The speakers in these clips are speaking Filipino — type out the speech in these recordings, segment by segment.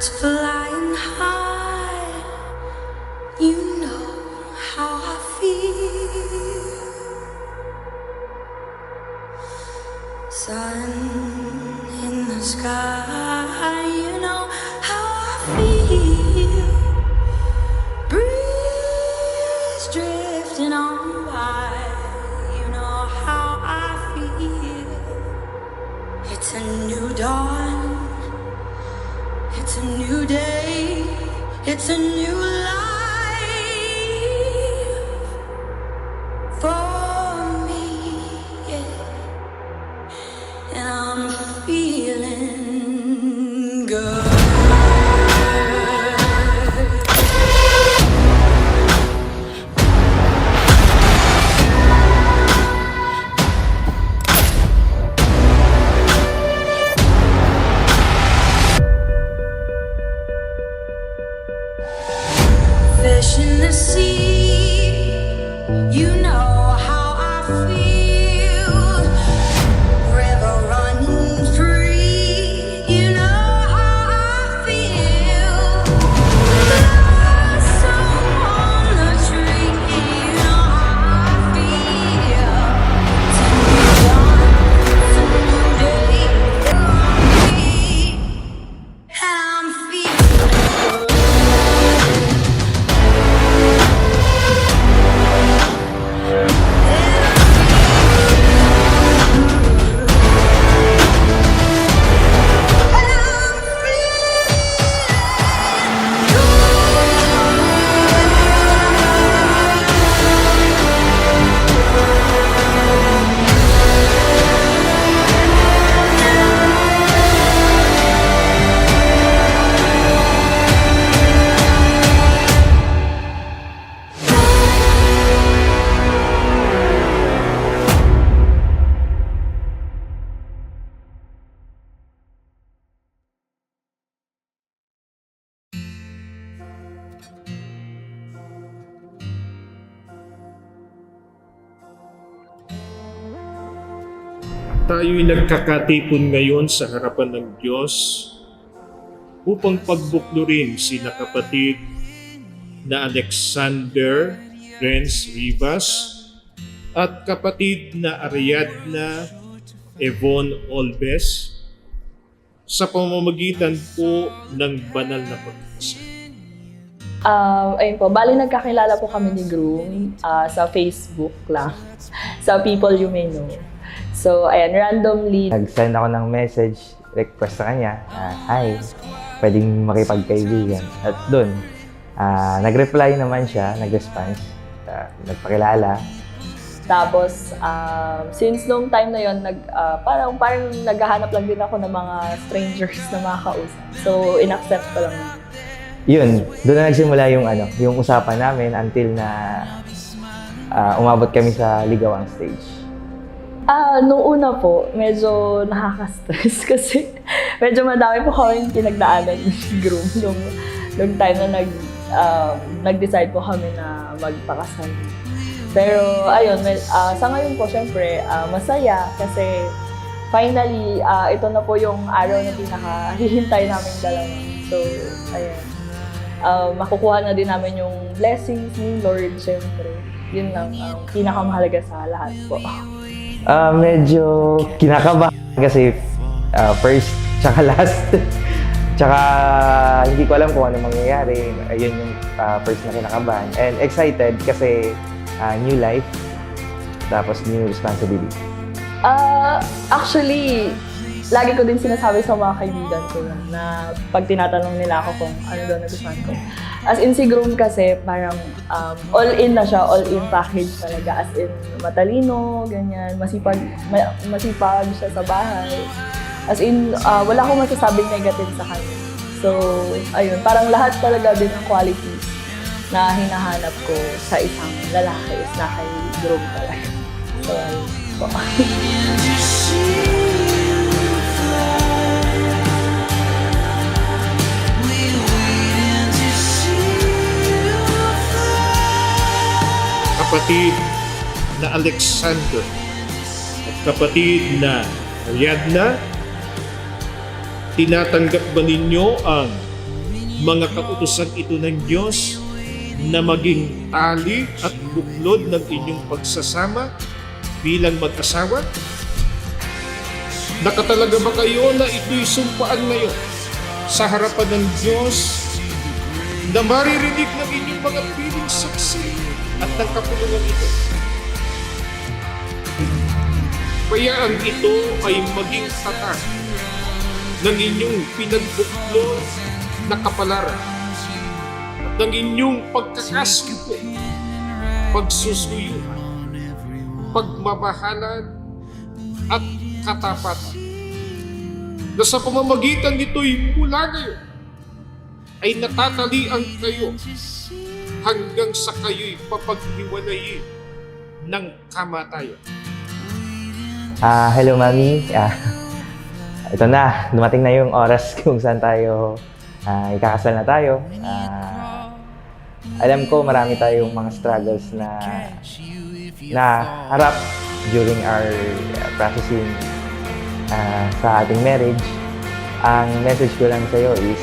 birds flying high, you know how I feel. Sun in the sky, you know how I feel. Breeze drifting on by, you know how I feel. It's a new dawn, it's a new day, it's a new life for me, yeah. And I'm feeling good. Fish in the sea, you know how I feel. River running free, you know how I feel. Blossom on the tree, you know how I feel. It's a new dawn, it's a new day, and I'm feeling good. Tayo'y nagkakatipon ngayon sa harapan ng Diyos upang pagbuklurin sina kapatid na Alexander Renz Rivas at kapatid na Ariadna Evon Olbes sa pamamagitan po ng banal na pagkakasal. Ayun po, bali nagkakilala po kami ni Groom sa Facebook lang, sa People You May Know. So, ayan, randomly. Nag-send ako ng message, request sa kanya, hi, pwedeng makipagkaibigan. At doon, nag-reply naman siya, nag-response, nagpakilala. Tapos, since nung time na yon parang naghahanap lang din ako ng mga strangers na makakausap. So, in-accept ko lang. Yun, doon na nagsimula yung usapan namin until na umabot kami sa ligawang stage. Nung una po, medyo nakaka-stress kasi medyo madami po kami pinagdaanan ni Groom nung time na nag-decide po kami na magpakasal. Pero ayun, sa ngayon po syempre masaya kasi finally ito na po yung araw na pinakahihintay namin dalawa. So ayun, makukuha na din namin yung blessings ni Lord syempre. Yun lang ang pinakamahalaga sa lahat po. Medyo kinakabahan kasi first tsaka last. Tsaka hindi ko alam kung ano mangyayari. Ayun yung first na kinakabahan. And excited kasi new life, tapos new responsibility. Actually, lagi ko din sinasabi sa mga kaibigan ko na pag tinatanong nila ako kung ano daw nagustuhan ko. As in si Groom kasi parang all-in na siya, all-in package talaga. As in matalino, ganyan, masipag siya sa bahay. As in, wala akong masasabing negative sa kanya. So, ayun, parang lahat talaga din ng qualities na hinahanap ko sa isang lalaki is na kay Groom talaga. So, ayun po. Kapatid na Alexander at kapatid na Ariadna, tinatanggap ba ninyo ang mga kautusan ito ng Diyos na maging tali at buklod ng inyong pagsasama bilang mag-asawa? Nakatalaga ba kayo na ito'y sumpaan ngayon sa harapan ng Diyos na maririnig ng inyong mga piling saksi at ng kapulungan ito? Kaya ang ito ay maging tatag ng inyong pinagbuklod na kapalaran at ng inyong pagkakasuko, pagsusuyuhan, pagmamahalan at katapatan, na sa pamamagitan nito'y mula ngayon ay natatalian kayo hanggang sa kayo'y papaghiwalayin ng kamatayan. Hello, Mami. Ito na, dumating na yung oras kung saan tayo ikakasal na tayo. Alam ko marami tayong mga struggles na harap during our processing sa ating marriage. Ang message ko lang sa iyo is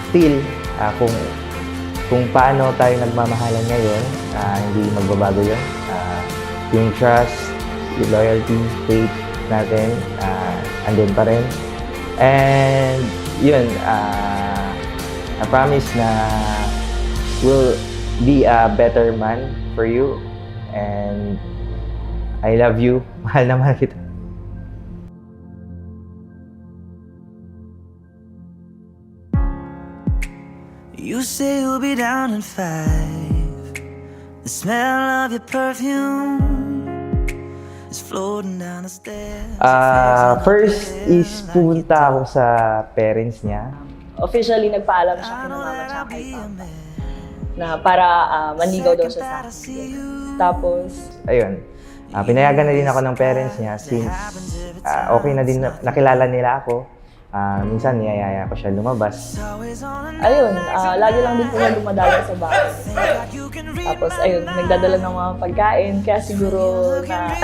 still kung paano tayo nagmamahalan ngayon, hindi magbabago yun. Yung trust, yung loyalty, faith natin, andun pa rin. And yun, I promise na will be a better man for you. And I love you. Mahal na mahal kita. You say you'll be down in 5. The smell of your perfume is floating down the stairs. First is pumunta ako sa parents niya. Officially, nagpaalam siya kina mama at kay papa na para manligaw daw siya sa akin. Tapos, Ayun, pinayagan na din ako ng parents niya since okay na din, nakilala nila ako. Minsan niyayaya ko siya lumabas. ayun, lagi lang din po na dumadala sa bahay. Tapos, ayun, nagdadala ng mga pagkain. Kaya siguro na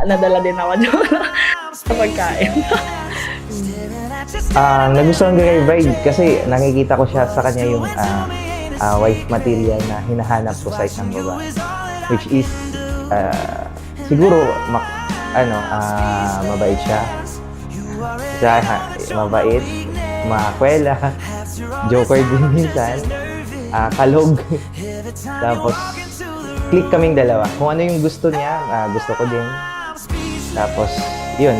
nadala din ako doon sa pagkain. Nagustuhan ko kay Bride kasi nakikita ko siya sa kanya yung wife material na hinahanap ko sa isang babae. Which is, siguro, mabait siya. Mabait, makwela, joker din minsan, kalog. Tapos, click kaming dalawa. Kung ano yung gusto niya, gusto ko din. Tapos, yun,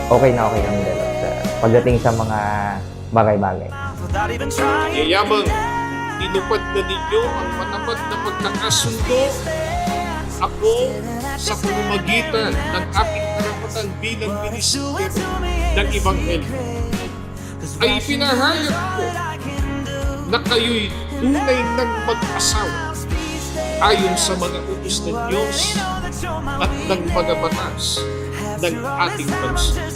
okay na okay kami dalawa pagdating sa mga bagay-bagay. Yayamang tinupad na ninyo ang matapat na pagkakasundo. Ako, sa pamamagitan ng aking karapatan bilang ministro ng Ebanghelyo, ay pinahayag ko na kayo'y tunay ng mag-asawa ayon sa mga utos ng Diyos at ng mga batas ng ating bansa.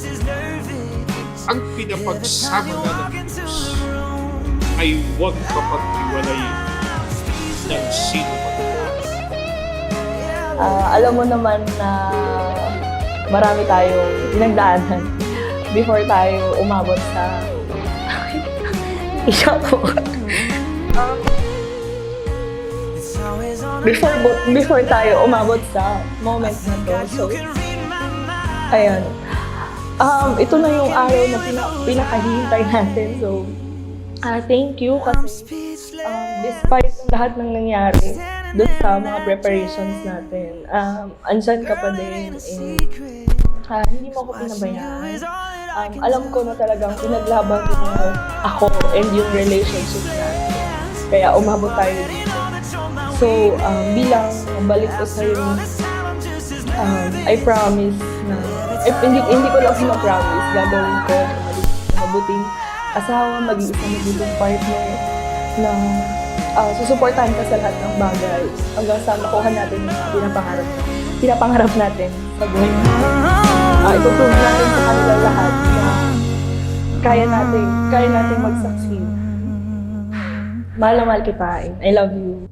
Ang pinapagsama nga ng Diyos ay huwag kapaghiwalayin ng sino man. Alam mo naman na marami tayong pinagdaanan before tayo umabot sa isa po. Before tayo umabot sa moment na to. So, ayan. Ito na yung araw na pinakahihintay natin. So, thank you kasi despite lahat ng nangyari doon sa mga preparations natin, andyan ka pa din. Hindi mo ako pinabayaan. Alam ko na talagang pinaglaban mo ako and yung relationship natin. Kaya umabot tayo dito. So, bilang balik ko sa'yo, I promise na hindi ko lang sinapromise, gagawin ko na mabuting asawa, maging isang mabuting partner na susuportahan ka sa lahat ng bagay hanggang sa makuha natin yung pinapangarap natin sa buhay. Itutuloy natin sa kanila lahat na kaya natin mag-succeed. Mahal na mahal kita. I love you.